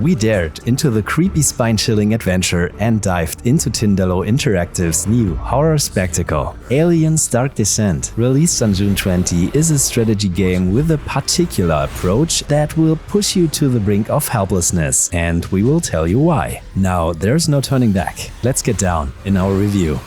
we dared into the creepy spine-chilling adventure and dived into Tindello Interactive's new horror spectacle. Aliens Dark Descent, released on June 20, is a strategy game with a particular approach that will push you to the brink of helplessness, and we will tell you why. Now, there's no turning back. Let's get down in our review.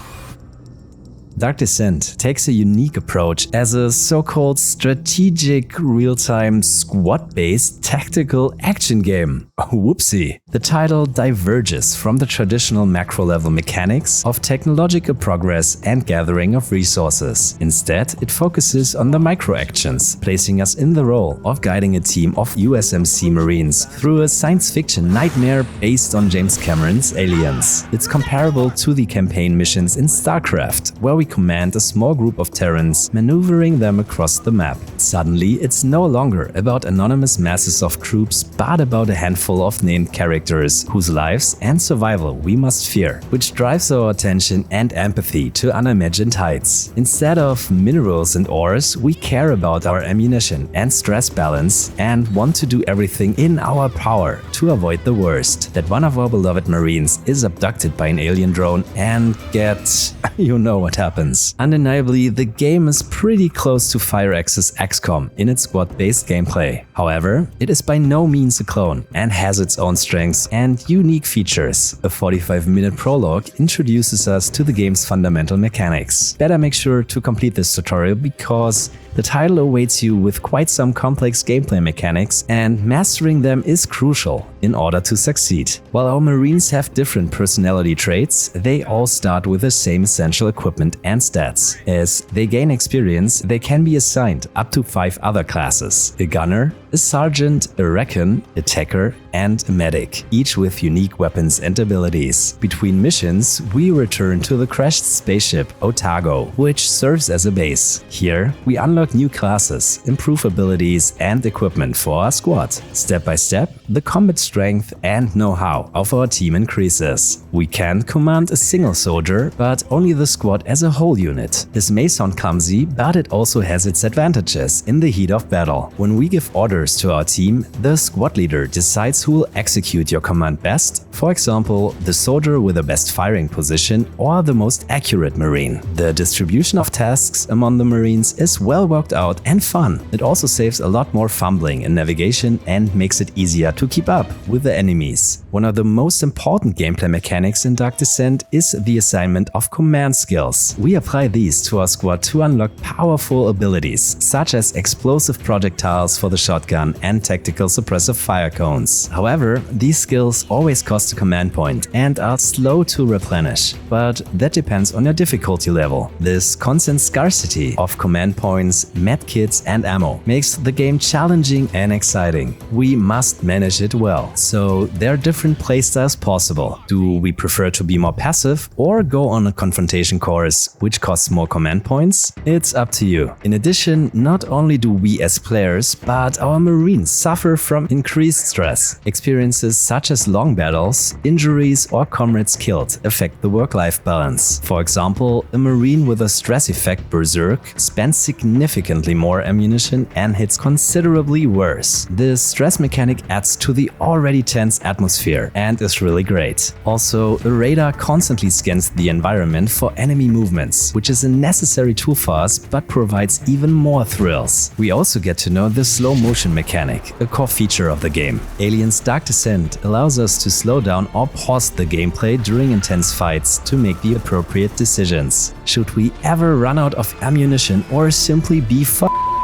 Dark Descent takes a unique approach as a so-called strategic, real-time, squad-based tactical action game. Whoopsie. The title diverges from the traditional macro-level mechanics of technological progress and gathering of resources. Instead, it focuses on the micro-actions, placing us in the role of guiding a team of USMC Marines through a science-fiction nightmare based on James Cameron's Aliens. It's comparable to the campaign missions in StarCraft, where we command a small group of Terrans, maneuvering them across the map. Suddenly, it's no longer about anonymous masses of troops, but about a handful of named characters whose lives and survival we must fear, which drives our attention and empathy to unimagined heights. Instead of minerals and ores, we care about our ammunition and stress balance and want to do everything in our power to avoid the worst, that one of our beloved Marines is abducted by an alien drone and gets… you know what happens. Undeniably, the game is pretty close to Fireax's XCOM in its squad-based gameplay. However, it is by no means a clone and has its own strengths and unique features. A 45-minute prologue introduces us to the game's fundamental mechanics. Better make sure to complete this tutorial because the title awaits you with quite some complex gameplay mechanics, and mastering them is crucial in order to succeed. While our Marines have different personality traits, they all start with the same essential equipment and stats. As they gain experience, they can be assigned up to 5 other classes: a gunner, a sergeant, a recon, a tacker, and a medic, each with unique weapons and abilities. Between missions, we return to the crashed spaceship Otago, which serves as a base. Here, we unlock new classes, improve abilities and equipment for our squad. Step by step, the combat strength and know-how of our team increases. We can command a single soldier, but only the squad as a whole unit. This may sound clumsy, but it also has its advantages in the heat of battle. When we give orders to our team, the squad leader decides who will execute your command best, for example, the soldier with the best firing position or the most accurate Marine. The distribution of tasks among the Marines is well worked out and fun. It also saves a lot more fumbling in navigation and makes it easier to keep up with the enemies. One of the most important gameplay mechanics in Dark Descent is the assignment of command skills. We apply these to our squad to unlock powerful abilities, such as explosive projectiles for the shotgun and tactical suppressive fire cones. However, these skills always cost a command point and are slow to replenish, but that depends on your difficulty level. This constant scarcity of command points, medkits and ammo makes the game challenging and exciting. We must manage it well, so there are different playstyles possible. Do we prefer to be more passive or go on a confrontation course, which costs more command points? It's up to you. In addition, not only do we as players, but our Marines suffer from increased stress. Experiences such as long battles, injuries or comrades killed affect the work-life balance. For example, a Marine with a stress effect berserk spends significantly more ammunition and hits considerably worse. This stress mechanic adds to the already tense atmosphere and is really great. Also, the radar constantly scans the environment for enemy movements, which is a necessary tool for us but provides even more thrills. We also get to know the slow motion mechanic, a core feature of the game. Aliens Dark Descent allows us to slow down or pause the gameplay during intense fights to make the appropriate decisions. Should we ever run out of ammunition or simply be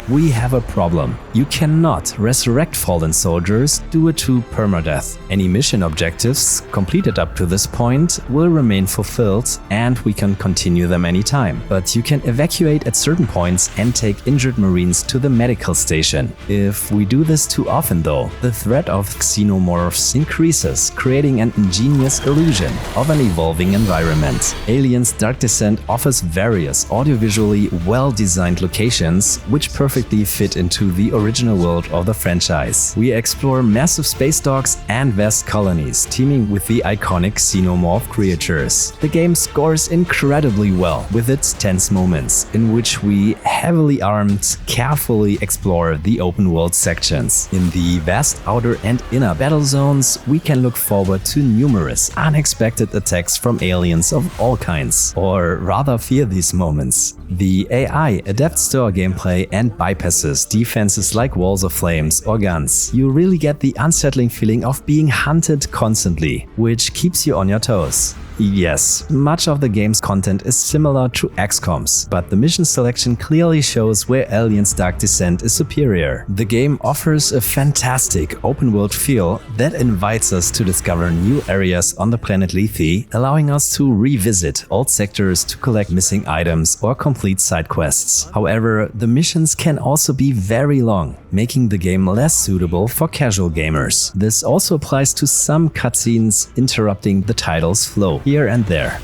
we have a problem. You cannot resurrect fallen soldiers due to permadeath. Any mission objectives completed up to this point will remain fulfilled and we can continue them anytime. But you can evacuate at certain points and take injured Marines to the medical station. If we do this too often though, the threat of xenomorphs increases, creating an ingenious illusion of an evolving environment. Aliens Dark Descent offers various audiovisually well-designed locations which perfectly perfectly fit into the original world of the franchise. We explore massive space docks and vast colonies teeming with the iconic Xenomorph creatures. The game scores incredibly well with its tense moments, in which we, heavily armed, carefully explore the open world sections. In the vast outer and inner battle zones, we can look forward to numerous unexpected attacks from aliens of all kinds, or rather fear these moments. The AI adapts to our gameplay and bypasses defenses like walls of flames or guns. You really get the unsettling feeling of being hunted constantly, which keeps you on your toes. Yes, much of the game's content is similar to XCOM's, but the mission selection clearly shows where Alien's Dark Descent is superior. The game offers a fantastic open-world feel that invites us to discover new areas on the planet Lethe, allowing us to revisit old sectors to collect missing items or complete side quests. However, the missions can also be very long, making the game less suitable for casual gamers. This also applies to some cutscenes, interrupting the title's flow here and there.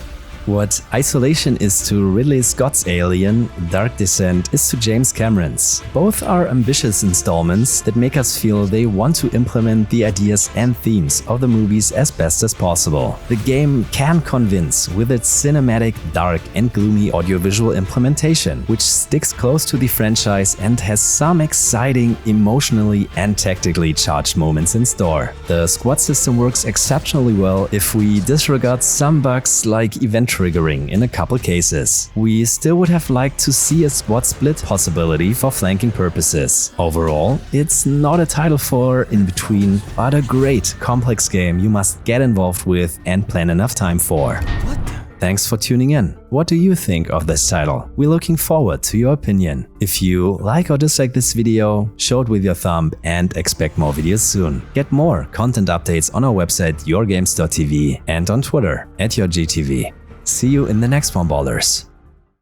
What Isolation is to Ridley Scott's Alien, Dark Descent is to James Cameron's. Both are ambitious installments that make us feel they want to implement the ideas and themes of the movies as best as possible. The game can convince with its cinematic, dark and gloomy audiovisual implementation, which sticks close to the franchise and has some exciting, emotionally and tactically charged moments in store. The squad system works exceptionally well if we disregard some bugs like event triggering in a couple cases. We still would have liked to see a squad split possibility for flanking purposes. Overall, it's not a title for in between, but a great, complex game you must get involved with and plan enough time for. Thanks for tuning in. What do you think of this title? We're looking forward to your opinion. If you like or dislike this video, show it with your thumb and expect more videos soon. Get more content updates on our website yourgames.tv and on Twitter @yourgtv. See you in the next one, ballers.